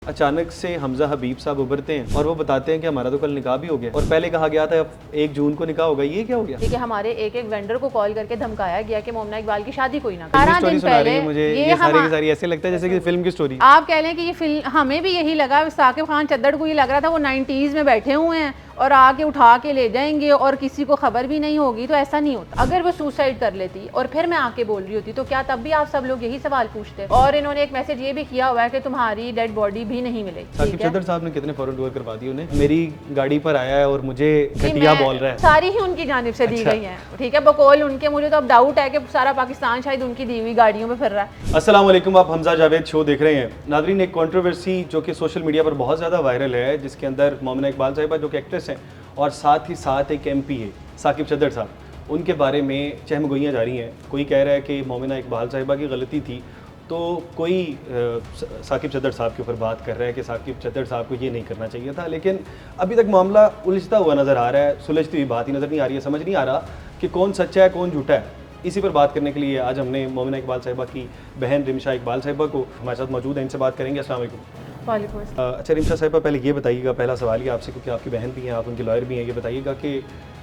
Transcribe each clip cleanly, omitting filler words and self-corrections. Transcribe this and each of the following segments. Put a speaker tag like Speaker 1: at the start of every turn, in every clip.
Speaker 1: अचानक से हमजा हबीब साहब उभरते हैं और वो बताते हैं कि हमारा तो कल निकाह भी हो गया और पहले कहा गया था 1 जून को निकाह होगा। ये क्या हो गया?
Speaker 2: ठीक है, हमारे एक वेंडर को कॉल करके धमकाया गया कि मोमना इकबाल की शादी कोई ना
Speaker 1: करे। स्टोरी सुना रही है मुझे ये सारी की सारी ऐसे लगता है जैसे कि फिल्म की स्टोरी।
Speaker 2: आप कह लें कि ये फिल्म, हमें भी यही लगा, साकिब खान चद्दड़ को ये लग रहा था वो 90s में बैठे हुए हैं और आके उठा के ले जाएंगे और किसी को खबर भी नहीं होगी। तो ऐसा नहीं होता। अगर वो सुसाइड कर लेती और फिर मैं आके बोल रही होती तो क्या तब भी आप सब लोग यही सवाल पूछते? और इन्होंने एक मैसेज ये भी किया हुआ है कि तुम्हारी डेड बॉडी भी नहीं मिलेगी।
Speaker 1: साकिब चद्दड़ साहब ने कितने फॉरन टूर करवा दी उन्हें। मेरी गाड़ी पर आया है और मुझे घटिया बोल रहा है।
Speaker 2: सारी ही उनकी जानिब से दी गई है। ठीक है, बकौल उनके। मुझे तो अब डाउट है कि सारा पाकिस्तान शायद उनकी दी हुई गाड़ियों में फिर रहा है।
Speaker 1: अस्सलाम वालेकुम, आप हमजा जावेद शो देख रहे हैं। नाज़रीन, एक कंट्रोवर्सी जो कि सोशल मीडिया पर बहुत ज़्यादा वायरल है, जिसके अंदर मोमिना इकबाल साहिबा जो कि एक्ट्रेस हैं और साथ ही साथ एक MP है साकिब चद्दड़ साहब, उनके बारे में चहमगोइयाँ जा रही हैं। कोई कह रहा है कि मोमिना इकबाल साहिबा की गलती थी, तो कोई साकिब चद्दड़ साहब के ऊपर बात कर रहा है कि साकिब चद्दड़ साहब को ये नहीं करना चाहिए था। लेकिन अभी तक मामला उलझता हुआ नज़र आ रहा है, सुलझती हुई बात ही नज़र नहीं आ रही है। समझ नहीं आ रहा कि कौन सच्चा है कौन झूठा है। इसी पर बात करने के लिए आज हमने मोमिना इकबाल साहिबा की बहन रिमशा इकबाल साहिबा को हमारे साथ मौजूद है, इनसे बात करेंगे। अस्सलाम वालेकुम। अच्छा रिमशा साहिबा, पहले ये बताइएगा, पहला सवाल ही आपसे, क्योंकि आपकी बहन भी हैं, आप उनके लॉयर भी हैं, ये बताइएगा कि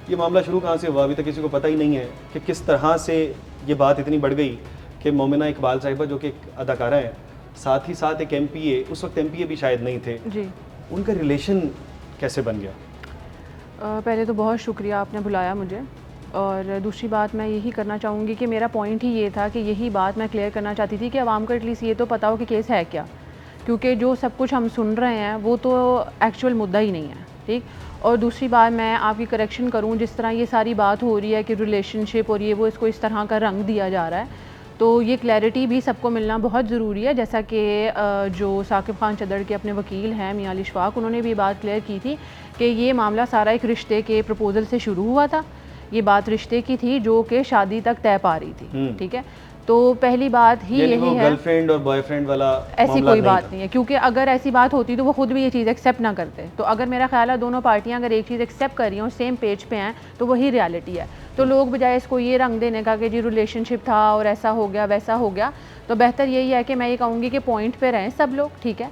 Speaker 1: ये मामला शुरू कहाँ से हुआ? अभी तक किसी को पता ही नहीं है कि किस तरह से ये बात इतनी बढ़ गई कि मोमिना इकबाल साहिबा जो कि एक अदाकारा हैं, साथ ही साथ एक MP है, उस वक्त MP भी शायद नहीं थे
Speaker 2: जी,
Speaker 1: उनका रिलेशन कैसे बन गया?
Speaker 2: पहले तो बहुत शुक्रिया आपने बुलाया मुझे, और दूसरी बात मैं यही करना चाहूँगी कि मेरा पॉइंट ही ये था कि यही बात मैं क्लियर करना चाहती थी कि आवाम को एटलीस्ट ये तो पता हो कि केस है क्या, क्योंकि जो सब कुछ हम सुन रहे हैं वो तो एक्चुअल मुद्दा ही नहीं है। ठीक। और दूसरी बात मैं आपकी करेक्शन करूँ, जिस तरह ये सारी बात हो रही है कि रिलेशनशिप और ये वो, इसको इस तरह का रंग दिया जा रहा है, तो ये क्लैरिटी भी सबको मिलना बहुत ज़रूरी है। जैसा कि जो साकिब खान चद्दड़ के अपने वकील हैं मियां अली इशफाक, उन्होंने भी बात क्लियर की थी कि ये मामला सारा एक रिश्ते के प्रपोज़ल से शुरू हुआ था। ये बात रिश्ते की थी जो कि शादी तक तय पा रही थी। ठीक है, तो पहली बात ही यही है,
Speaker 1: गर्लफ्रेंड और बॉयफ्रेंड वाला
Speaker 2: ऐसी कोई बात नहीं है, क्योंकि अगर ऐसी बात होती तो वो खुद भी ये चीज़ एक्सेप्ट ना करते। तो अगर मेरा ख्याल है दोनों पार्टियां अगर एक चीज़ एक्सेप्ट कर रही हैं और सेम पेज पे हैं तो वही रियलिटी है। तो लोग बजाय इसको ये रंग देने का कि जी रिलेशनशिप था और ऐसा हो गया वैसा हो गया, तो बेहतर यही है कि मैं ये कहूँगी कि पॉइंट पे रहें सब लोग। ठीक है,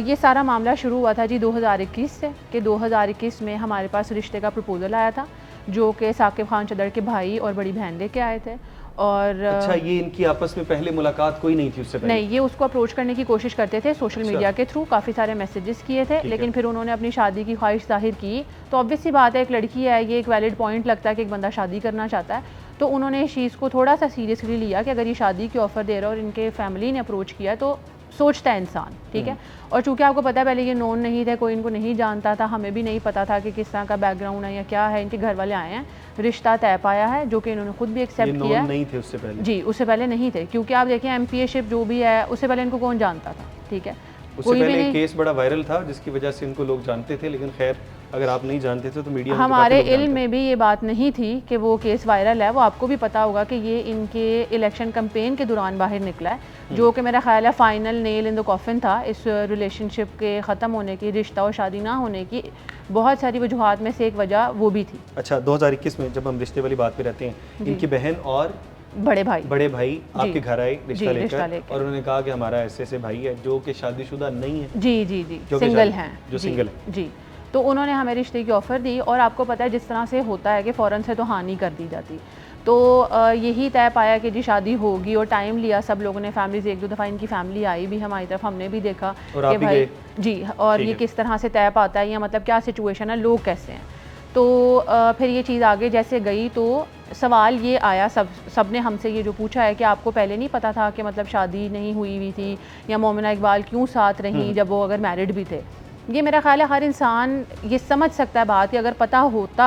Speaker 2: ये सारा मामला शुरू हुआ था जी 2021 से, कि 2021 में हमारे पास रिश्ते का प्रपोज़ल आया था जो कि साकिब खान चद्दड़ के भाई और बड़ी बहन लेके आए थे। और
Speaker 1: अच्छा, ये इनकी आपस में पहले मुलाकात कोई नहीं थी उससे पहले?
Speaker 2: नहीं, ये उसको अप्रोच करने की कोशिश करते थे सोशल मीडिया के थ्रू, काफ़ी सारे मैसेजेस किए थे, लेकिन फिर उन्होंने अपनी शादी की ख्वाहिश जाहिर की। तो ऑब्वियस सी बात है, एक लड़की है, ये एक वैलिड पॉइंट लगता है कि एक बंदा शादी करना चाहता है, तो उन्होंने इस चीज़ को थोड़ा सा सीरियसली लिया कि अगर ये शादी की ऑफ़र दे रहा है और इनके फैमिली ने अप्रोच किया तो सोचता है इंसान। ठीक है, और चूंकि आपको पता है पहले ये नोन नहीं थे, कोई इनको नहीं जानता था, हमें भी नहीं पता था कि किस तरह का बैकग्राउंड है या क्या है। इनके घर वाले आए हैं, रिश्ता तय पाया है, जो कि इन्होंने खुद भी एक्सेप्ट किया है।
Speaker 1: नहीं थे उससे पहले? जी,
Speaker 2: उससे पहले नहीं थे, क्योंकि आप देखें MPA-शिप जो भी है उससे पहले इनको कौन जानता था। ठीक है,
Speaker 1: उससे पहले एक केस बड़ा वायरल था जिसकी वजह से इनको लोग जानते थे, लेकिन खैर अगर आप नहीं जानते थे तो मीडिया
Speaker 2: हमारे इल्म में भी ये बात नहीं थी कि वो केस वायरल है। वो आपको भी पता होगा कि ये इनके इलेक्शन कैंपेन के दौरान बाहर निकला है, जो कि मेरा ख्याल है final nail in the coffin था इस रिलेशनशिप के ख़त्म होने की, रिश्ता और शादी ना होने की। बहुत सारी वजूहात में से एक वजह वो भी थी।
Speaker 1: अच्छा, 2021 में जब हम रिश्ते वाली बात पे रहते हैं, इनकी बहन और बड़े भाई आपके घर आए रिश्ता लेकर और उन्होंने कहा कि हमारा ऐसे भाई है जो कि शादीशुदा नहीं है।
Speaker 2: जी, सिंगल हैं,
Speaker 1: जो सिंगल है
Speaker 2: जी। तो उन्होंने हमें रिश्ते की ऑफ़र दी, और आपको पता है जिस तरह से होता है कि फ़ौरन से तो हाँ नहीं कर दी जाती। तो यही तय पाया कि जी शादी होगी, और टाइम लिया सब लोगों ने, फैमिलीज 1-2 दफ़ा इनकी फैमिली आई भी हमारी तरफ, हमने भी देखा कि भाई जी, और ये किस तरह से तय पाता है या मतलब क्या सिचुएशन है, लोग कैसे हैं। तो फिर ये चीज़ आगे जैसे गई तो सवाल ये आया, सब ने हमसे ये जो पूछा है कि आपको पहले नहीं पता था कि मतलब शादी नहीं हुई थी, या मोमिना इकबाल क्यों साथ रहीं जब वो अगर मैरिड भी थे। ये मेरा ख्याल है हर इंसान ये समझ सकता है बात कि अगर पता होता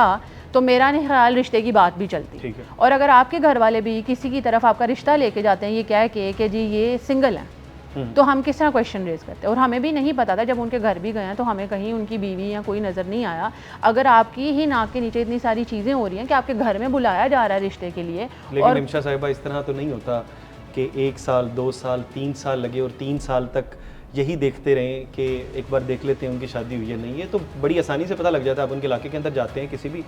Speaker 2: तो मेरा नहीं ख्याल रिश्ते की बात भी चलती। और अगर आपके घर वाले भी किसी की तरफ आपका रिश्ता लेके जाते हैं ये कह के कि जी ये सिंगल हैं, तो हम किस तरह क्वेश्चन रेज करते हैं। और हमें भी नहीं पता था, जब उनके घर भी गए हैं तो हमें कहीं उनकी बीवी या कोई नज़र नहीं आया। अगर आपकी ही नाक के नीचे इतनी सारी चीज़ें हो रही हैं कि आपके घर में बुलाया जा रहा है रिश्ते के लिए,
Speaker 1: लेकिन रिमशा साहिबा इस तरह तो नहीं होता कि 1 साल 2 साल 3 साल लगे और 3 साल तक यही देखते रहें कि एक बार देख लेते हैं उनकी शादी हुई है नहीं है। तो बड़ी आसानी से पता लग जाता है। आप उनके इलाके के अंदर जाते हैं, किसी भी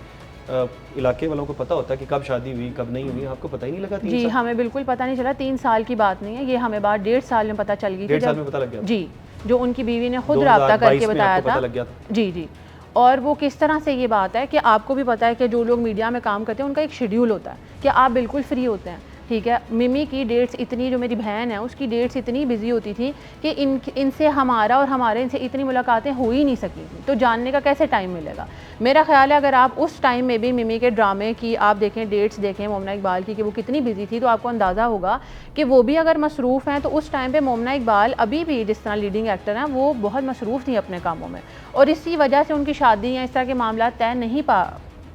Speaker 1: इलाके वालों को पता होता है कि कब शादी हुई कब नहीं हुई। आपको पता ही नहीं लगा?
Speaker 2: जी, हमें बिल्कुल पता नहीं चला। 3 साल की बात नहीं है ये, हमें बात 1.5 साल में पता चल गई।
Speaker 1: 1.5 साल में पता लग गया?
Speaker 2: जी, जो उनकी बीवी ने खुद रब्ता करके बताया था।
Speaker 1: लग गया था।
Speaker 2: जी जी। और वो किस तरह से ये बात है कि आपको भी पता है कि जो लोग मीडिया में काम करते हैं उनका एक शेड्यूल होता है कि आप बिल्कुल फ्री होते हैं, ठीक है। मिमी की डेट्स इतनी, जो मेरी बहन है उसकी डेट्स इतनी बिजी होती थी कि इनसे हमारा और हमारे इनसे इतनी मुलाकातें हो ही नहीं सकी थी, तो जानने का कैसे टाइम मिलेगा। मेरा ख्याल है अगर आप उस टाइम में भी मिमी के ड्रामे की आप देखें, डेट्स देखें मोमना इकबाल की कि वो कितनी बिजी थी, तो आपको अंदाज़ा होगा कि वो भी अगर मसरूफ़ हैं तो उस टाइम पर मोमना इकबाल अभी भी जिस तरह लीडिंग एक्टर हैं वो बहुत मसरूफ़ थी अपने कामों में, और इसी वजह से उनकी शादी या इस तरह के मामला तय नहीं पा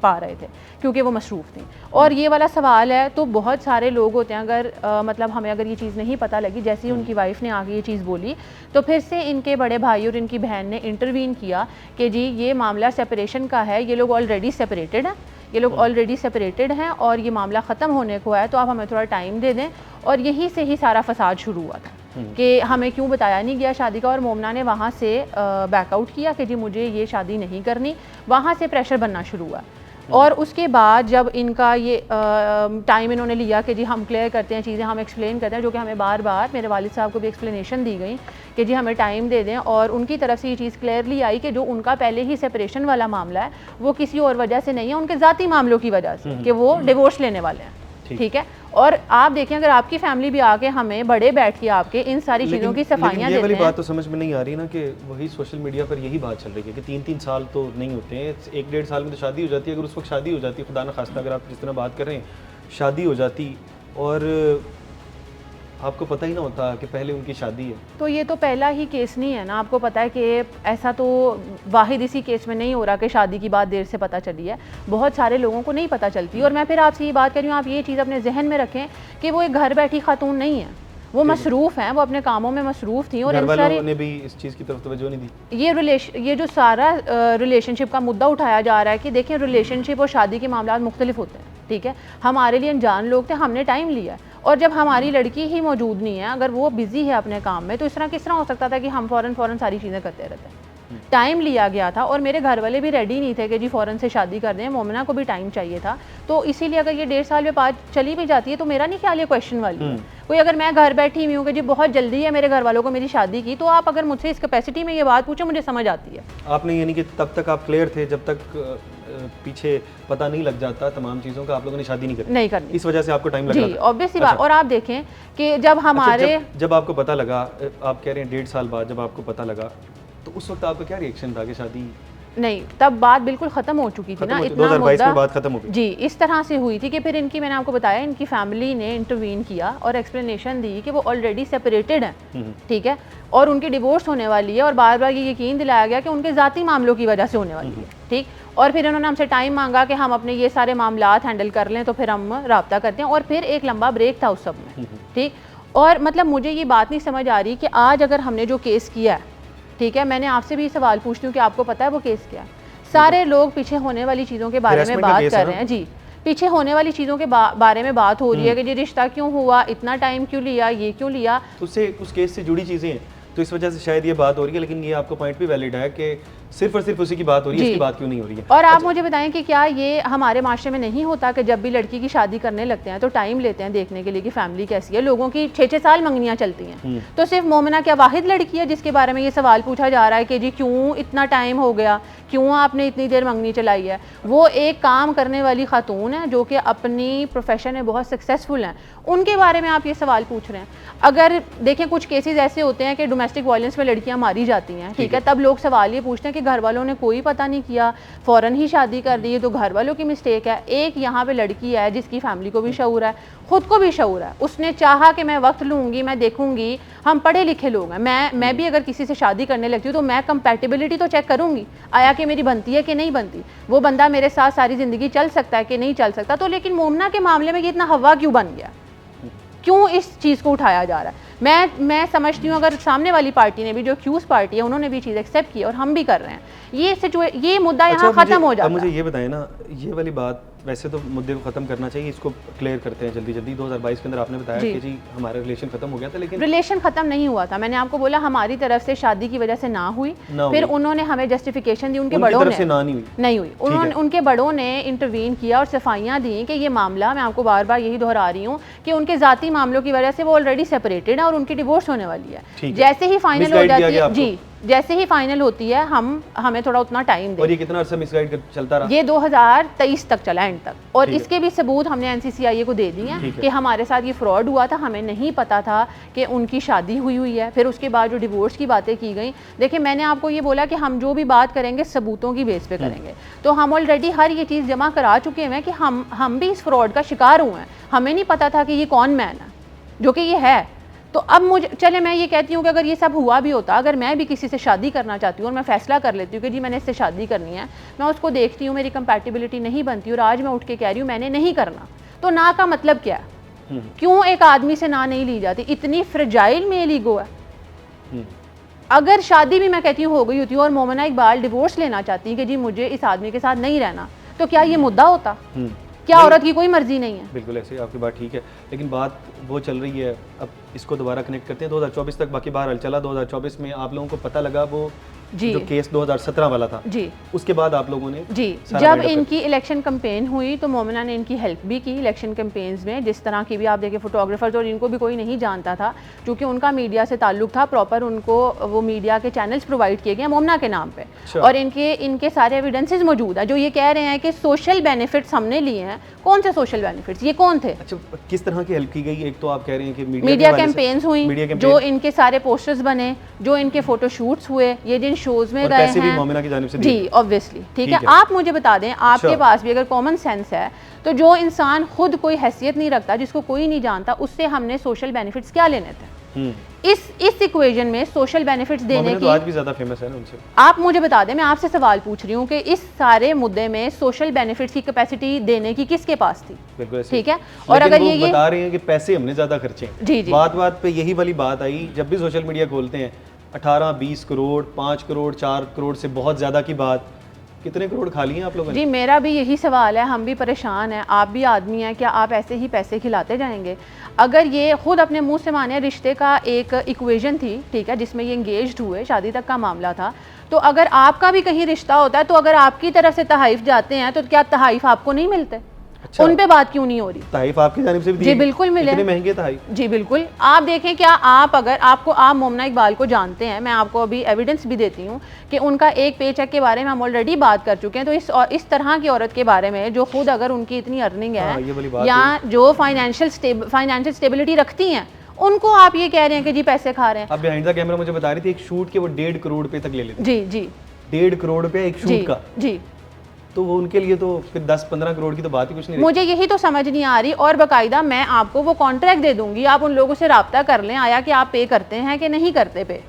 Speaker 2: रहे थे क्योंकि वो मसरूफ़ थी। और ये वाला सवाल है तो बहुत सारे लोग होते हैं, अगर मतलब हमें अगर ये चीज़ नहीं पता लगी, जैसे ही उनकी वाइफ ने आगे ये चीज़ बोली तो फिर से इनके बड़े भाई और इनकी बहन ने इंटरवीन किया कि जी ये मामला सेपरेशन का है, ये लोग ऑलरेडी सेपरेटेड हैं, ये लोग ऑलरेडी सेपरेटेड हैं और ये मामला ख़त्म होने को है, तो आप हमें थोड़ा टाइम दे दें। और यहीं से ही सारा फसाद शुरू हुआ था कि हमें क्यों बताया नहीं गया शादी का, और मोमना ने वहाँ से बैकआउट किया कि जी मुझे ये शादी नहीं करनी, वहाँ से प्रेशर बनना शुरू हुआ। और उसके बाद जब इनका ये टाइम इन्होंने लिया कि जी हम क्लियर करते हैं चीज़ें, हम एक्सप्लेन करते हैं, जो कि हमें बार बार मेरे वालिद साहब को भी एक्सप्लेनेशन दी गई कि जी हमें टाइम दे दें, और उनकी तरफ से ये चीज़ क्लियरली आई कि जो उनका पहले ही सेपरेशन वाला मामला है वो किसी और वजह से नहीं है, उनके ज़ाती मामलों की वजह से कि वो डिवोर्स लेने वाले हैं, ठीक है। और आप देखें अगर आपकी फैमिली भी आके हमें बड़े बैठ के आपके इन सारी चीज़ों की सफाइयाँ देते हैं।
Speaker 1: बात तो समझ में नहीं आ रही ना कि वही सोशल मीडिया पर यही बात चल रही है कि 3-3 साल तो नहीं होते हैं, 1-1.5 साल में तो शादी हो जाती है। अगर उस वक्त शादी हो जाती, खुदा न खास्ता अगर आप जिस तरह बात कर रहे हैं शादी हो जाती और आपको पता ही ना होता कि पहले उनकी शादी है, तो
Speaker 2: ये तो पहला ही केस नहीं है ना। आपको पता है कि ऐसा तो वाहिद इसी केस में नहीं हो रहा कि शादी की बात देर से पता चली है, बहुत सारे लोगों को नहीं पता चलती। और मैं फिर आपसे ये बात कर रही हूँ, आप ये चीज़ अपने जहन में रखें कि वो एक घर बैठी खातून नहीं है, वो मसरूफ़ हैं, वो अपने कामों में मसरूफ़ थी और इन सारे
Speaker 1: ने भी इस चीज़ की तरफ तवज्जो नहीं दी।
Speaker 2: ये जो सारा रिलेशनशिप का मुद्दा उठाया जा रहा है कि देखिए रिलेशनशिप और शादी के मामला मुख्तलिफ होते हैं, ठीक है। हमारे लिए अनजान लोग थे, हमने टाइम लिया, और जब हमारी लड़की ही मौजूद नहीं है, अगर वो बिज़ी है अपने काम में, तो इस तरह किस तरह हो सकता था कि हम फ़ौरन सारी चीज़ें करते रहते हैं। टाइम लिया गया था और मेरे घर वाले भी रेडी नहीं थे कि जी फ़ौरन से शादी कर दें, मोमना को भी टाइम चाहिए था, तो इसीलिए अगर ये 1.5 साल में बात चली भी जाती है तो मेरा नहीं ख्याल ये क्वेश्चन वाली है कोई। अगर मैं घर बैठी हुई हूँ कि जी बहुत जल्दी है मेरे घर वालों को मेरी शादी की, तो आप अगर मुझसे इस कैपेसिटी में ये बात पूछो मुझे समझ आती है।
Speaker 1: आपने यानी कि तब तक आप क्लियर थे जब तक पीछे पता नहीं लग जाता तमाम चीज़ों का, आप लोगों ने शादी नहीं करनी, इस वजह से आपको टाइम लगा।
Speaker 2: जी ऑब्वियस सी बात। और आप देखें कि जब हमारे
Speaker 1: जब आपको पता लगा, आप कह रहे हैं 1.5 साल बाद जब आपको पता लगा, तो उस वक्त आपका क्या रिएक्शन था कि शादी
Speaker 2: नहीं, तब बात बिल्कुल ख़त्म हो चुकी थी ना, इतना
Speaker 1: 2022 में बात खत्म हो गई।
Speaker 2: जी इस तरह से हुई थी कि फिर इनकी, मैंने आपको बताया, इनकी फैमिली ने इंटरवीन किया और एक्सप्लेनेशन दी कि वो ऑलरेडी सेपरेटेड हैं, ठीक है, और उनकी डिवोर्स होने वाली है, और बार बार ये यकीन दिलाया गया कि उनके ज़ाती मामलों की वजह से होने वाली है, ठीक। और फिर इन्होंने हमसे टाइम मांगा कि हम अपने ये सारे मामलात हैंडल कर लें, तो फिर हम रब्ता करते हैं, और फिर एक लंबा ब्रेक था उस सब में, ठीक। और मतलब मुझे ये बात नहीं समझ आ रही कि आज अगर हमने जो केस किया है, ठीक है, मैंने आपसे भी सवाल पूछती हूँ कि आपको पता है वो केस क्या है। सारे लोग पीछे होने वाली चीज़ों के बारे में बात कर रहे हैं, जी पीछे होने वाली चीज़ों के बारे में बात हो रही है कि जी रिश्ता क्यों हुआ, इतना टाइम क्यों लिया, ये क्यों लिया,
Speaker 1: तो उससे उस केस से जुड़ी चीज़ें हैं, तो इस वजह से शायद ये बात हो रही है। लेकिन ये आपको पॉइंट भी वैलिड है कि सिर्फ और सिर्फ उसी की बात हो रही है, इसकी बात क्यों नहीं हो रही है।
Speaker 2: और आप मुझे बताएं कि क्या ये हमारे माशरे में नहीं होता कि जब भी लड़की की शादी करने लगते हैं तो टाइम लेते हैं देखने के लिए कि फैमिली कैसी है। लोगों की 6-6 साल मंगनियाँ चलती हैं, तो सिर्फ मोमिना क्या वाहिद लड़की है जिसके बारे में ये सवाल पूछा जा रहा है कि जी क्यों इतना टाइम हो गया, क्यों आपने इतनी देर मंगनी चलाई है। वो एक काम करने वाली खातून है जो कि अपनी प्रोफेशन में बहुत सक्सेसफुल हैं, उनके बारे में आप ये सवाल पूछ रहे हैं। अगर देखें कुछ केसेस ऐसे होते हैं कि डोमेस्टिक वायलेंस में लड़कियां मारी जाती हैं, ठीक है, तब लोग सवाल ये पूछते हैं कि घर वालों ने कोई पता नहीं किया, फ़ौरन ही शादी कर दी, तो घर वालों की मिस्टेक है। एक यहाँ पे लड़की है जिसकी फैमिली को भी शऊर है, ख़ुद को भी शऊर है, उसने चाहा कि मैं वक्त लूँगी, मैं देखूँगी, हम पढ़े लिखे लोग हैं, मैं भी अगर किसी से शादी करने लगती हूँ तो मैं कंपैटिबिलिटी तो चेक करूँगी, आया कि मेरी बनती है कि नहीं बनती, वो बंदा मेरे साथ सारी ज़िंदगी चल सकता है कि नहीं चल सकता। तो लेकिन मोमना के मामले में ये इतना हवा क्यों बन गया, क्यों इस चीज़ को उठाया जा रहा है। मैं समझती हूँ अगर सामने वाली पार्टी ने भी, जो एक्यूज पार्टी है, उन्होंने भी चीज़ एक्सेप्ट की और हम भी कर रहे हैं, ये मुद्दा यहाँ ख़त्म हो जाता है।
Speaker 1: मुझे ये बताएं ना, ये वाली बात वैसे तो मुद्दे को ख़त्म करना चाहिए, इसको क्लियर करते हैं जल्दी जल्दी। 2022 के अंदर आपने बताया कि जी हमारा रिलेशन ख़त्म हो गया था, लेकिन
Speaker 2: रिलेशन ख़त्म नहीं हुआ था। मैंने आपको बोला हमारी तरफ से शादी की वजह से ना हुई, फिर उन्होंने हमें जस्टिफिकेशन दी, उनके बड़ों ने नहीं हुई, उन्होंने उनके बड़ों ने इंटरवीन किया और सफाइयाँ दी कि ये मामला, मैं आपको बार बार यही दोहरा रही हूँ कि उनके ज़ाती मामलों की वजह से वो ऑलरेडी सेपरेटेड है और उनकी डिवोर्स होने वाली है। जैसे ही फाइनल हो जाती है, जी जैसे ही फाइनल होती है हमें थोड़ा उतना टाइम दें।
Speaker 1: और ये कितना अर्सा मिसगाइड चलता रहा?
Speaker 2: ये 2023 तक चला, एंड तक, और इसके भी सबूत हमने NCCIA को दे दिए हैं कि हमारे साथ ये फ्रॉड हुआ था, हमें नहीं पता था कि उनकी शादी हुई है। फिर उसके बाद जो डिवोर्स की बातें की गई, देखिए मैंने आपको ये बोला कि हम जो भी बात करेंगे सबूतों की बेस पे करेंगे, तो हम ऑलरेडी हर ये चीज़ जमा करा चुके हैं कि हम भी इस फ्रॉड का शिकार हुए हैं। हमें नहीं पता था कि ये कौन मैन है, जो कि ये है। तो अब मुझे चले, मैं ये कहती हूँ कि अगर ये सब हुआ भी होता, अगर मैं भी किसी से शादी करना चाहती हूँ और मैं फैसला कर लेती हूँ कि जी मैंने इससे शादी करनी है, मैं उसको देखती हूँ मेरी कंपैटिबिलिटी नहीं बनती और आज मैं उठ के कह रही हूँ मैंने नहीं करना, तो ना का मतलब क्या है? क्यों एक आदमी से ना नहीं ली जाती? इतनी फ्रेजाइल मेल ईगो है। अगर शादी भी मैं कहती हूँ हो गई होती और मोमिना इकबाल डिवोर्स लेना चाहती है कि जी मुझे इस आदमी के साथ नहीं रहना, तो क्या ये मुद्दा होता? क्या औरत की कोई मर्जी नहीं है? बिल्कुल
Speaker 1: ऐसे आपकी बात ठीक है, लेकिन बात वो चल रही है, अब इसको दोबारा कनेक्ट करते हैं। 2024 तक बाकी बहरहाल चला, 2024 में आप लोगों को पता लगा वो
Speaker 2: जी
Speaker 1: जो केस 2017 वाला था
Speaker 2: जी,
Speaker 1: उसके बाद आप लोगों ने
Speaker 2: जी जब इनकी इलेक्शन कैंपेन हुई तो मोमिना ने इनकी हेल्प भी की इलेक्शन कैंपेन्स में। जिस तरह की भी आप देखिए फोटोग्राफर्स, और इनको भी कोई नहीं जानता था क्योंकि उनका मीडिया से ताल्लुक था, प्रॉपर उनको वो मीडिया के चैनल्स प्रोवाइड किए गए मोमिना के नाम पे, और इनके सारे एविडेंसेस मौजूद है जो ये कह रहे हैं कि सोशल बेनिफिट्स हमने लिए हैं। कौन से सोशल बेनिफिट्स, ये कौन थे?
Speaker 1: अच्छा, किस तरह की हेल्प की गई? एक तो आप कह रहे हैं कि
Speaker 2: मीडिया कैंपेन्स हुई, जो इनके सारे पोस्टर्स बने, जो इनके फोटोशूट्स हुए, ये जिन शोज में गए
Speaker 1: भी मोमिना की जानिब से
Speaker 2: जी ऑब्वियसली, ठीक है। आप मुझे बता दें, आपके पास भी अगर कॉमन सेंस है तो जो इंसान खुद कोई हैसियत नहीं रखता, जिसको कोई नहीं जानता, उससे हमने सोशल बेनिफिट्स क्या लेने थे? इस इक्वेशन में सोशल बेनिफिट्स देने की
Speaker 1: तो आज भी ज्यादा फेमस है ना उनसे।
Speaker 2: आप मुझे बता दें, मैं आपसे सवाल पूछ रही हूँ कि इस सारे मुद्दे में सोशल बेनिफिट्स की कैपेसिटी देने की किसके पास थी? ठीक है। और अगर ये
Speaker 1: बता रहे हैं कि पैसे हमने ज्यादा खर्चे,
Speaker 2: जी जी,
Speaker 1: बात पे यही वाली बात आई। जब भी सोशल मीडिया खोलते हैं 18-20 करोड़, 5 करोड़, 4 करोड़ से बहुत ज़्यादा की बात, कितने करोड़ खा लिए आप लोगों ने?
Speaker 2: जी मेरा भी यही सवाल है, हम भी परेशान हैं, आप भी आदमी हैं, क्या आप ऐसे ही पैसे खिलाते जाएंगे? अगर ये खुद अपने मुंह से माने रिश्ते का एक इक्वेशन थी, ठीक है, जिसमें ये इंगेज्ड हुए, शादी तक का मामला था, तो अगर आपका भी कहीं रिश्ता होता है तो अगर आपकी तरफ से तहाइफ जाते हैं तो क्या तहाइफ आपको नहीं मिलते? अच्छा। उन पे बात क्यों नहीं हो रही?
Speaker 1: तहाइफ आपकी जानिब से भी
Speaker 2: जी बिल्कुल मिले।
Speaker 1: इतने महंगे तहाइफ?
Speaker 2: जी बिल्कुल। आप देखें, क्या आप अगर आप मोमिना इकबाल को जानते हैं, मैं आपको अभी एविडेंस भी देती हूँ कि उनका एक पे चेक के बारे में हम ऑलरेडी बात कर चुके हैं। तो इस तरह की औरत के बारे में जो खुद अगर उनकी इतनी अर्निंग है या जो फाइनेंशियल स्टेबिलिटी रखती हैं, उनको आप ये कह रहे हैं कि जी पैसे खा रहे हैं।
Speaker 1: अब बिहाइंड द कैमरा मुझे बता रही थी एक शूट के वो 1.5 करोड़ रुपए तक ले लेते।
Speaker 2: जी जी,
Speaker 1: 1.5 करोड़ रुपया एक शूट का।
Speaker 2: जी,
Speaker 1: तो वो उनके लिए तो फिर 10-15 करोड़ की तो बात ही कुछ नहीं।
Speaker 2: मुझे यही तो समझ नहीं आ रही। और बाकायदा मैं आपको वो कॉन्ट्रैक्ट दे दूंगी, आप उन लोगों से रब्ता कर लें, आया कि आप पे करते हैं कि नहीं करते पे।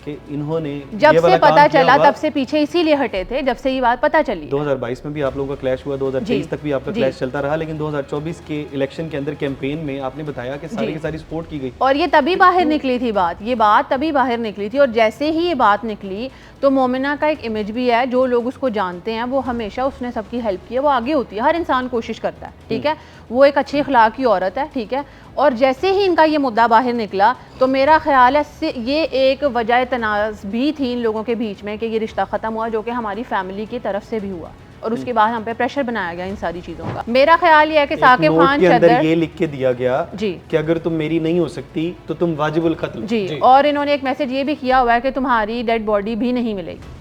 Speaker 1: कि इन्होंने
Speaker 2: जब से पता चला तब से पीछे इसीलिए हटे थे, जब से ये बात पता चली।
Speaker 1: 2022 में भी आप लोगों का क्लैश हुआ, 2023 तक भी आपका क्लैश चलता रहा, लेकिन 2024 के इलेक्शन के अंदर कैंपेन में आपने बताया कि सारी की सारी सपोर्ट की गई।
Speaker 2: और ये तभी बाहर निकली थी बात, ये बात तभी बाहर निकली थी। और जैसे ही ये बात निकली तो मोमिना का एक इमेज भी है, जो लोग उसको जानते हैं वो हमेशा उसने सबकी हेल्प की है, वो आगे होती है, हर इंसान कोशिश करता है, ठीक है, वो एक अच्छी अखलाक की औरत है, ठीक है। और जैसे ही इनका ये मुद्दा बाहर निकला तो मेरा ख्याल है ये एक वजह तनाज़ भी थी इन लोगों के बीच में कि ये रिश्ता ख़त्म हुआ, जो कि हमारी फैमिली की तरफ से भी हुआ, और उसके बाद हम पे प्रेशर बनाया गया इन सारी चीज़ों का। मेरा ख्याल ये है कि साकिब खान
Speaker 1: के अंदर ये लिख के दिया गया
Speaker 2: जी
Speaker 1: कि अगर तुम मेरी नहीं हो सकती तो तुम वाजिबुल कत्ल
Speaker 2: जी, और इन्होंने एक मैसेज ये भी किया हुआ है कि तुम्हारी डेड बॉडी भी नहीं मिलेगी।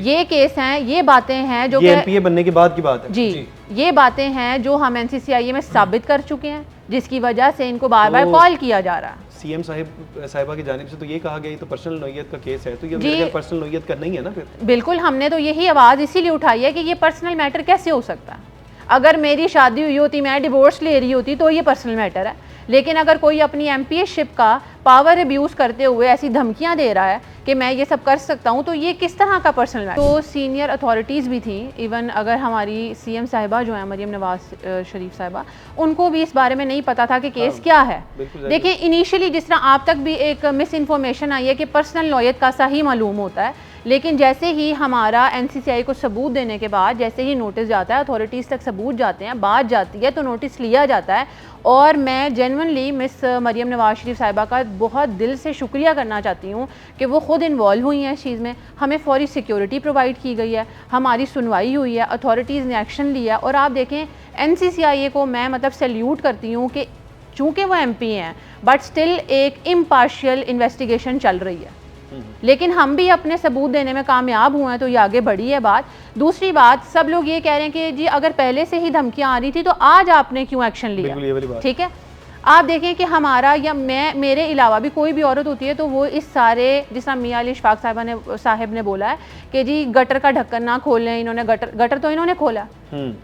Speaker 2: ये केस हैं, ये बातें हैं जो
Speaker 1: एमपीए बनने के बाद की बात है
Speaker 2: जी, ये बातें हैं जो हम NCCIA में साबित कर चुके हैं, जिसकी वजह से इनको बार बार कॉल किया जा रहा है।
Speaker 1: सीएम साहिबा की जानिब से तो ये कहा गया ये तो पर्सनल नौयत का केस है, तो ये मेरे पर्सनल नौयत का नहीं है ना फिर?
Speaker 2: बिल्कुल, हमने तो यही आवाज़ इसीलिए उठाई है कि ये पर्सनल मैटर कैसे हो सकता है। अगर मेरी शादी हुई होती, मैं डिवोर्स ले रही होती, तो ये पर्सनल मैटर है। लेकिन अगर कोई अपनी MPA-शिप का पावर अब्यूज़ करते हुए ऐसी धमकियां दे रहा है कि मैं ये सब कर सकता हूं, तो ये किस तरह का पर्सनल मैटर? तो सीनियर अथॉरिटीज़ भी थी, इवन अगर हमारी CM साहिबा जो है मरियम नवाज शरीफ साहिबा, उनको भी इस बारे में नहीं पता था कि केस क्या है। देखिए, इनिशियली जिस तरह आप तक भी एक मिस इन्फॉर्मेशन आई है कि पर्सनल नौयत का सा ही मालूम होता है लेकिन जैसे ही हमारा NCCI को सबूत देने के बाद जैसे ही नोटिस जाता है, अथॉरिटीज़ तक सबूत जाते हैं, बात जाती है, तो नोटिस लिया जाता है। और मैं जेन्युइनली मिस मरियम नवाज शरीफ साहिबा का बहुत दिल से शुक्रिया करना चाहती हूँ कि वो ख़ुद इन्वॉल्व हुई हैं इस चीज़ में। हमें फौरी सिक्योरिटी प्रोवाइड की गई है, हमारी सुनवाई हुई है, अथॉरिटीज़ ने एक्शन लिया। और आप देखें NCCI को मैं मतलब सैल्यूट करती हूँ कि चूँकि वो MP हैं बट स्टिल एक इम्पार्शियल इन्वेस्टिगेशन चल रही है। लेकिन हम भी अपने सबूत देने में कामयाब हुए हैं, तो ये आगे बढ़ी है बात। दूसरी बात, सब लोग ये कह रहे हैं कि जी अगर पहले से ही धमकियां आ रही थी तो आज आपने क्यों एक्शन लिया। ठीक है, आप देखें कि हमारा या मैं, मेरे अलावा भी कोई भी औरत होती है तो वो इस सारे, जिस तरह मियां अली इशफाक साहब ने बोला है कि जी गटर का ढक्कन ना खोलें, इन्होंने गटर तो इन्होंने खोला,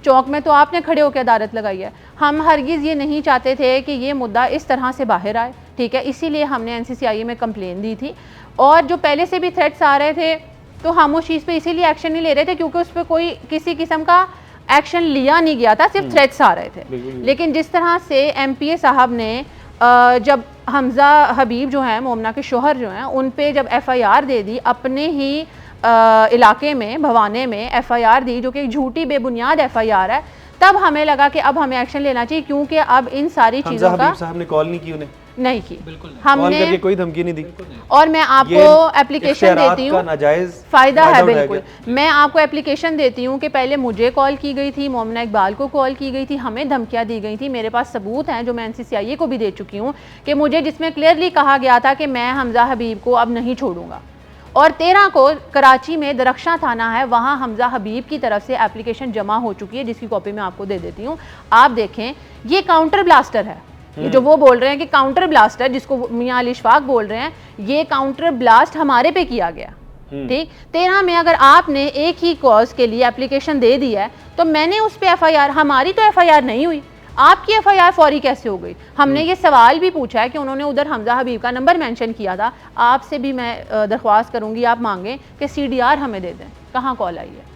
Speaker 2: चौक में तो आपने खड़े होकर अदालत लगाई है। हम हरगिज़ ये नहीं चाहते थे कि ये मुद्दा इस तरह से बाहर आए। ठीक है, इसीलिए हमने NCCI में कंप्लेन दी थी। और जो पहले से भी थ्रेट्स आ रहे थे तो हम उस चीज़ पे इसीलिए एक्शन नहीं ले रहे थे क्योंकि उस पर कोई किसी किस्म का एक्शन लिया नहीं गया था, सिर्फ थ्रेट्स आ रहे थे। लेकिन जिस तरह से MPA साहब ने जब हमज़ा हबीब जो हैं, मोमना के शोहर जो हैं, उन पे जब FIR दे दी, अपने ही इलाके में भवाने में FIR दी जो कि झूठी बेबुनियाद FIR है, तब हमें लगा कि अब हमें एक्शन लेना चाहिए क्योंकि अब इन सारी चीज़ों का।
Speaker 1: साहब ने कॉल नहीं की उन्हें?
Speaker 2: नहीं की, हमने
Speaker 1: कोई धमकी नहीं दी।
Speaker 2: और मैं आपको एप्लीकेशन देती हूँ, फ़ायदा है बिल्कुल। मैं आपको एप्लीकेशन देती हूँ कि पहले मुझे कॉल की गई थी, मोमना इकबाल को कॉल की गई थी, हमें धमकियाँ दी गई थी। मेरे पास सबूत हैं जो मैं NCCI को भी दे चुकी हूँ कि मुझे, जिसमें क्लियरली कहा गया था कि मैं हमज़ा हबीब को अब नहीं छोड़ूंगा। और 13 को कराची में दरख्शां थाना है, वहाँ हमज़ा हबीब की तरफ से एप्लीकेशन जमा हो चुकी है, जिसकी कॉपी मैं आपको दे देती हूँ। आप देखें, ये काउंटर ब्लास्टर है, जो वो बोल रहे हैं कि काउंटर ब्लास्ट है, जिसको मियां अली इशफाक बोल रहे हैं, ये काउंटर ब्लास्ट हमारे पे किया गया। ठीक, 13 में अगर आपने एक ही कॉज के लिए एप्लीकेशन दे दी है तो मैंने उस पर FIR, हमारी तो FIR नहीं हुई, आपकी FIR फौरी कैसे हो गई? हमने ये सवाल भी पूछा है कि उन्होंने उधर हमज़ा हबीब का नंबर मेंशन किया था। आपसे भी मैं दरख्वास्त करूंगी, आप मांगें कि CDR हमें दे दें, कहाँ कॉल आई है।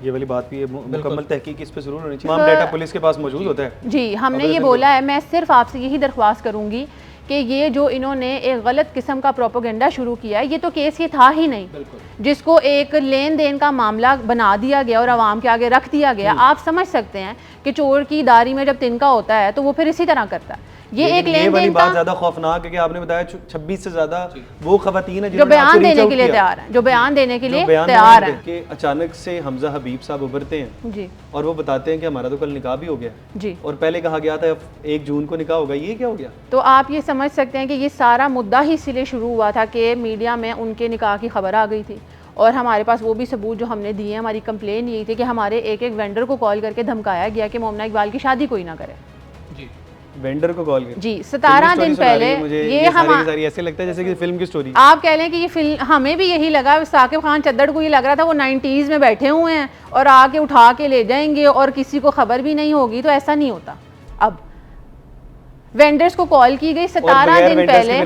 Speaker 1: ये वाली बात भी है, मुकम्मल तहकीक इस पे जरूर होनी चाहिए। तमाम डेटा पुलिस के पास मौजूद होता है।
Speaker 2: जी, हमने ये बोला है। मैं सिर्फ आपसे यही दरख्वास्त करूंगी कि ये जो इन्होंने एक गलत किस्म का प्रोपोगेंडा शुरू किया है, ये तो केस ये था ही नहीं, जिसको एक लेन देन का मामला बना दिया गया और आवाम के आगे रख दिया गया। आप समझ सकते हैं कि चोर की दारी में जब तिनका होता है तो वो फिर इसी तरह करता है। ये एक लेन देन का
Speaker 1: ज्यादा खौफनाक है कि आपने बताया 26 से ज्यादा वो खवातीन है
Speaker 2: जो बयान देने के लिए तैयार हैं, जो बयान देने के लिए तैयार हैं कि
Speaker 1: अचानक से हमज़ा हबीब साहब उभरते हैं
Speaker 2: जी,
Speaker 1: और वो बताते हैं कि हमारा तो कल निकाह भी हो गया
Speaker 2: जी,
Speaker 1: और पहले कहा गया था 1 जून को निकाह होगा। ये क्या हो गया?
Speaker 2: तो आप ये समझ सकते हैं कि ये सारा मुद्दा ही इसलिए शुरू हुआ था कि मीडिया में उनके निकाह की खबर आ गई थी और हमारे पास वो भी सबूत जो हमने दिए। हमारी कंप्लेन यही थी कि हमारे एक वेंडर को कॉल करके धमकाया गया कि मोमना इकबाल की शादी कोई ना करे। जी,
Speaker 1: वेंडर को कॉल किया?
Speaker 2: जी, 17 दिन पहले। ये हम
Speaker 1: ऐसे लगता है जैसे कि फिल्म की स्टोरी।
Speaker 2: आप कह लें कि ये फिल्म, हमें भी यही लगा। साकिब खान चद्दड़ को ये लग रहा था वो 90s में बैठे हुए हैं और आके उठा के ले जाएंगे और किसी को खबर भी नहीं होगी, तो ऐसा नहीं होता। अब वेंडर्स को कॉल की गई 17 दिन पहले,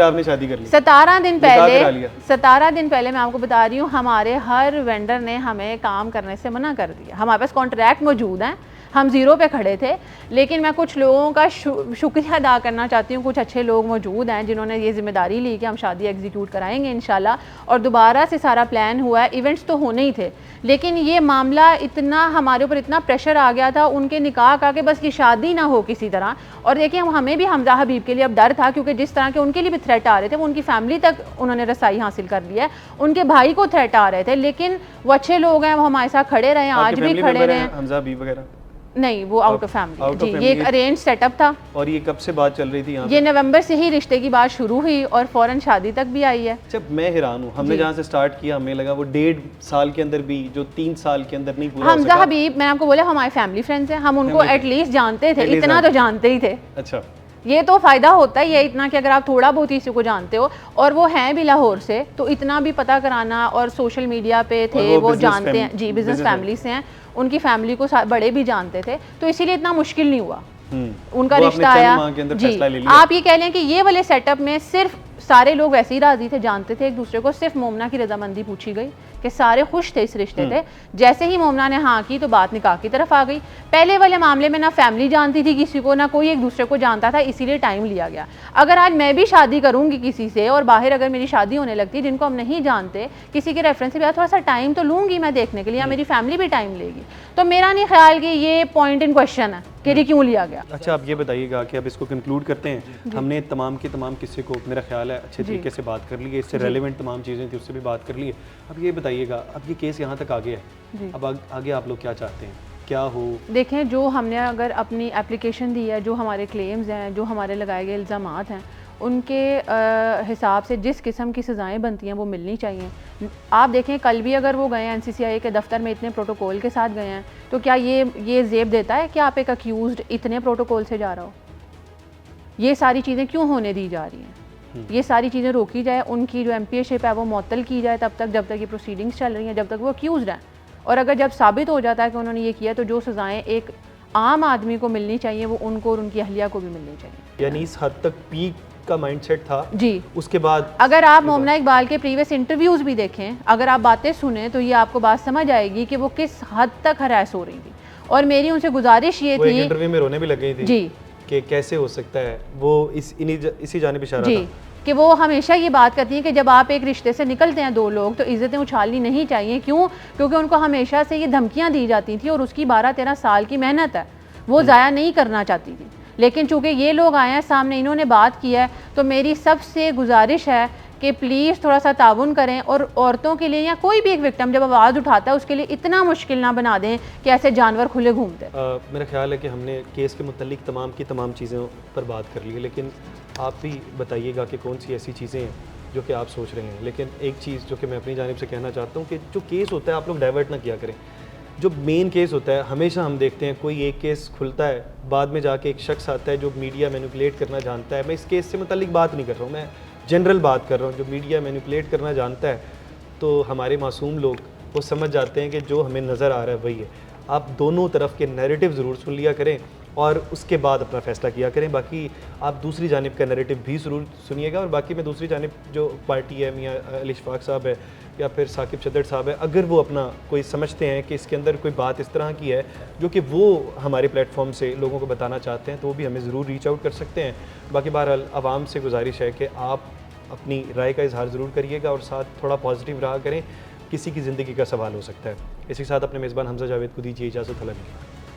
Speaker 2: 17 दिन पहले, 17 दिन पहले मैं आपको बता रही हूँ, हमारे हर वेंडर ने हमें काम करने से मना कर दिया। हमारे पास कॉन्ट्रैक्ट मौजूद हैं, हम ज़ीरो पे खड़े थे, लेकिन मैं कुछ लोगों का शुक्रिया अदा करना चाहती हूँ। कुछ अच्छे लोग मौजूद हैं जिन्होंने ये जिम्मेदारी ली कि हम शादी एग्जीक्यूट कराएंगे इंशाल्लाह, और दोबारा से सारा प्लान हुआ है। इवेंट्स तो होने ही थे, लेकिन ये मामला इतना हमारे ऊपर इतना प्रेशर आ गया था उनके निकाह का कि बस की शादी ना हो किसी तरह। और देखिए, हमें भी हमज़ा हबीब के लिए अब डर था, क्योंकि जिस तरह के उनके लिए भी थ्रेट आ रहे थे, वो उनकी फैमिली तक उन्होंने रसाई हासिल कर लिया है। उनके भाई को थ्रेट आ रहे थे, लेकिन वो अच्छे लोग हैं, वो हमारे साथ खड़े रहे, आज भी खड़े रहे।
Speaker 1: हमज़ा हबीब वगैरह नहीं,
Speaker 2: वो आउट ऑफ फैमिली जी, ये एक अरेंज सेटअप था।
Speaker 1: और ये कब से बात चल रही थी यहाँ?
Speaker 2: ये नवंबर से ही रिश्ते की बात शुरू हुई और फौरन शादी तक भी आई है।
Speaker 1: जब मैं हैरान हूँ, हमने जहाँ से स्टार्ट किया हमें लगा वो 1.5 साल के अंदर भी, जो 3 साल के अंदर नहीं पूरा।
Speaker 2: हमज़ा हबीब, मैंने आपको बोला, हमारे फैमिली फ्रेंड्स हैं, हम उनको एटलीस्ट जानते थे, इतना तो जानते ही थे।
Speaker 1: अच्छा,
Speaker 2: ये तो फ़ायदा होता ही है इतना कि अगर आप थोड़ा बहुत किसी को जानते हो, और वो हैं भी लाहौर से, तो इतना भी पता कराना। और सोशल मीडिया पे थे, वो जानते हैं जी, बिजनेस फैमिली से हैं, उनकी फैमिली को बड़े भी जानते थे, तो इसीलिए इतना मुश्किल नहीं हुआ। उनका रिश्ता आया जी। आप ये कह लें कि ये वाले सेटअप में सिर्फ सारे लोग वैसे ही राजी थे, जानते थे एक दूसरे को, सिर्फ मोमना की रजामंदी पूछी गई कि सारे खुश थे इस रिश्ते थे। जैसे ही मोमना ने हाँ की तो बात निकाह की तरफ आ गई। पहले वाले मामले में ना फैमिली जानती थी किसी को, ना कोई एक दूसरे को जानता था, इसीलिए टाइम लिया गया। अगर आज मैं भी शादी करूंगी किसी से और बाहर अगर मेरी शादी होने लगती है जिनको हम नहीं जानते, किसी के रेफरेंस से थोड़ा सा टाइम तो लूंगी मैं देखने के लिए, या मेरी फैमिली भी टाइम लेगी। तो मेरा नहीं ख्याल कि ये पॉइंट इन क्वेश्चन है कि ये क्यों लिया गया।
Speaker 1: अच्छा, आप ये बताइएगा कि अब इसको कंक्लूड करते हैं। हमने तमाम के तमाम किस्से को मेरा ख्याल है अच्छे तरीके से बात कर ली है, इससे रेलेवेंट तमाम चीज़ें थी उससे भी बात कर ली है। अब ये बताइएगा, अब ये केस यहाँ तक आ गया है, अब आगे आप लोग क्या चाहते हैं, क्या हो?
Speaker 2: देखें, जो हमने अगर अपनी एप्लीकेशन दी है, जो हमारे क्लेम्स हैं, जो हमारे लगाए गए इल्ज़ामात हैं, उनके हिसाब से जिस किस्म की सज़ाएँ बनती हैं वो मिलनी चाहिए। आप देखें, कल भी अगर वो गए हैं NCCI के दफ्तर में इतने प्रोटोकॉल के साथ गए हैं, तो क्या ये ज़ेब देता है कि आप एक अक्यूज़्ड इतने प्रोटोकॉल से जा रहा हो? ये सारी चीज़ें क्यों होने दी जा रही हैं? ये सारी चीज़ें रोकी जाए, उनकी जो MPA है वो मुअत्तल की जाए तब तक, जब तक ये प्रोसीडिंग्स चल रही हैं, जब तक वो अक्यूज़्ड हैं। और अगर जब साबित हो जाता है कि उन्होंने ये किया, तो जो सज़ाएँ एक आम आदमी को मिलनी चाहिए वो उनको और उनकी अहलिया को भी मिलनी चाहिए।
Speaker 1: यानी इस हद तक पीक का माइंडसेट था
Speaker 2: जी।
Speaker 1: उसके बाद
Speaker 2: अगर आप मोमना इकबाल के प्रीवियस इंटरव्यूज़ भी देखें, अगर आप बातें सुने, तो ये आपको बात समझ आएगी कि वो किस हद तक हरास हो रही थी। और मेरी उनसे गुजारिश ये थी,
Speaker 1: इंटरव्यू में रोने भी लग गई थी
Speaker 2: जी,
Speaker 1: कि कैसे हो सकता है, वो इसी जानिब इशारा
Speaker 2: जी,
Speaker 1: था
Speaker 2: कि वो हमेशा ये बात करती हैं कि जब आप एक रिश्ते से निकलते हैं दो लोग, तो इज़्ज़तें उछालनी नहीं चाहिए। क्यों? क्योंकि उनको हमेशा से ये धमकियाँ दी जाती थी और उसकी 12-13 साल की मेहनत है, वो ज़ाया नहीं करना चाहती थी। लेकिन चूँकि ये लोग आए हैं सामने, इन्होंने बात की है, तो मेरी सबसे गुजारिश है कि प्लीज़ थोड़ा सा ताउन करें और औरतों के लिए, या कोई भी एक विक्टिम जब आवाज़ उठाता है उसके लिए इतना मुश्किल ना बना दें कि ऐसे जानवर खुले घूमते हैं।
Speaker 1: मेरा ख्याल है कि हमने केस के मुतल्लिक तमाम की तमाम चीज़ों पर बात कर ली है, लेकिन आप भी बताइएगा कि कौन सी ऐसी चीज़ें हैं जो कि आप सोच रहे हैं। लेकिन एक चीज़ जो कि मैं अपनी जानिब से कहना चाहता हूँ कि जो केस होता है आप लोग डाइवर्ट ना किया करें। जो मेन केस होता है, हमेशा हम देखते हैं कोई एक केस खुलता है, बाद में जाके एक शख्स आता है जो मीडिया मैनिपुलेट करना जानता है। मैं इस केस से मुतल्लिक बात नहीं कर रहा हूँ, मैं जनरल बात कर रहा हूँ। जो मीडिया मैनिपुलेट करना जानता है, तो हमारे मासूम लोग वो समझ जाते हैं कि जो हमें नज़र आ रहा है वही है। आप दोनों तरफ के नैरेटिव ज़रूर सुन लिया करें और उसके बाद अपना फ़ैसला किया करें। बाकी आप दूसरी जानिब का नैरेटिव भी ज़रूर सुनिएगा। और बाकी मैं दूसरी जानिब जो पार्टी है, मियाँ अली इशफाक साहब है या फिर साकिब चद्दड़ साहब है, अगर वो अपना कोई समझते हैं कि इसके अंदर कोई बात इस तरह की है जो कि वो हमारे प्लेटफॉर्म से लोगों को बताना चाहते हैं, तो वो भी हमें ज़रूर रीच आउट कर सकते हैं। बाकी बहरहाल आवाम से गुजारिश है कि आप अपनी राय का इजहार ज़रूर करिएगा और साथ थोड़ा पॉजिटिव रहा करें। किसी की ज़िंदगी का सवाल हो सकता है। इसी के साथ अपने मेज़बान हमजा जावेद को दीजिए इजाज़त।